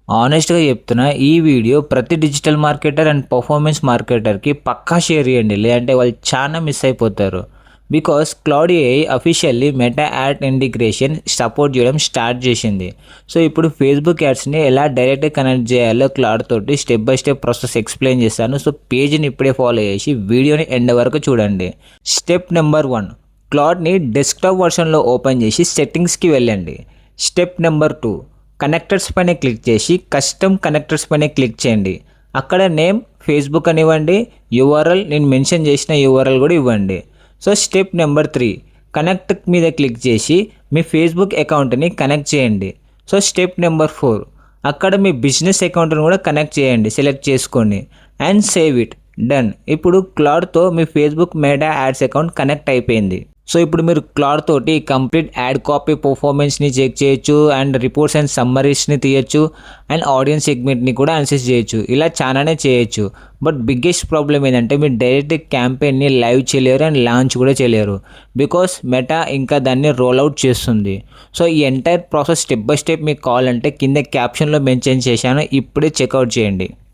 ఆనెస్ట్‌గా చెప్తున్నా ఈ వీడియో ప్రతి డిజిటల్ మార్కెటర్ అండ్ పర్ఫార్మెన్స్ మార్కెటర్‌కి పక్కా షేర్ చేయండి. లేదంటే వాళ్ళు చాలా మిస్ అయిపోతారు. Because Claude AI officially Meta ad integration support చేయడం స్టార్ట్ చేసింది. సో ఇప్పుడు ఫేస్‌బుక్ యాడ్స్‌ని ఎలా డైరెక్ట్‌గా కనెక్ట్ చేయాలో క్లౌడ్ తోటి step by step process explain చేస్తాను. సో పేజ్‌ని ఇప్పుడే ఫాలో చేసి వీడియోని ఎండ్ వరకు చూడండి. స్టెప్ నెంబర్ 1, క్లౌడ్‌ని డెస్క్‌టాప్ వర్షన్‌లో ఓపెన్ చేసి సెట్టింగ్స్‌కి వెళ్ళండి. స్టెప్ నెంబర్ 2, కనెక్టర్స్ పైన క్లిక్ చేసి కస్టమ్ కనెక్టర్స్ పైన క్లిక్ చేయండి. అక్కడ నేమ్ ఫేస్బుక్ అని ఇవ్వండి. యూఆర్ఎల్ నేను మెన్షన్ చేసిన యూఆర్ఎల్ కూడా ఇవ్వండి. సో స్టెప్ నెంబర్ 3, కనెక్ట్ మీద క్లిక్ చేసి మీ ఫేస్బుక్ అకౌంట్ని కనెక్ట్ చేయండి. సో స్టెప్ నెంబర్ 4, అక్కడ మీ బిజినెస్ అకౌంట్ని కూడా కనెక్ట్ చేయండి, సెలెక్ట్ చేసుకోండి అండ్ సేవ్ ఇట్. డన్. ఇప్పుడు క్లౌడ్తో మీ Facebook Meta ads account connect అయిపోయింది. సో ఇప్పుడు మీరు క్లౌడ్ తోటి కంప్లీట్ యాడ్ కాపీ పర్ఫార్మెన్స్ని చెక్ చేయొచ్చు అండ్ రిపోర్ట్స్ అండ్ సమ్మరీస్ని తీయచ్చు అండ్ ఆడియన్స్ సెగ్మెంట్ని కూడా అనలైజ్ చేయొచ్చు. ఇలా చాలానే చేయొచ్చు. బట్ బిగ్గెస్ట్ ప్రాబ్లం ఏంటంటే మీరు డైరెక్ట్ క్యాంపెయిన్ని లైవ్ చేయలేరు అండ్ లాంచ్ కూడా చేయలేరు. బికాస్ మెటా ఇంకా దాన్ని రోల్ అవుట్ చేస్తుంది. సో ఈ entire process step by step మీకు కావాలంటే కింద క్యాప్షన్లో మెన్షన్ చేశాను, ఇప్పుడే చెక్అవుట్ చేయండి.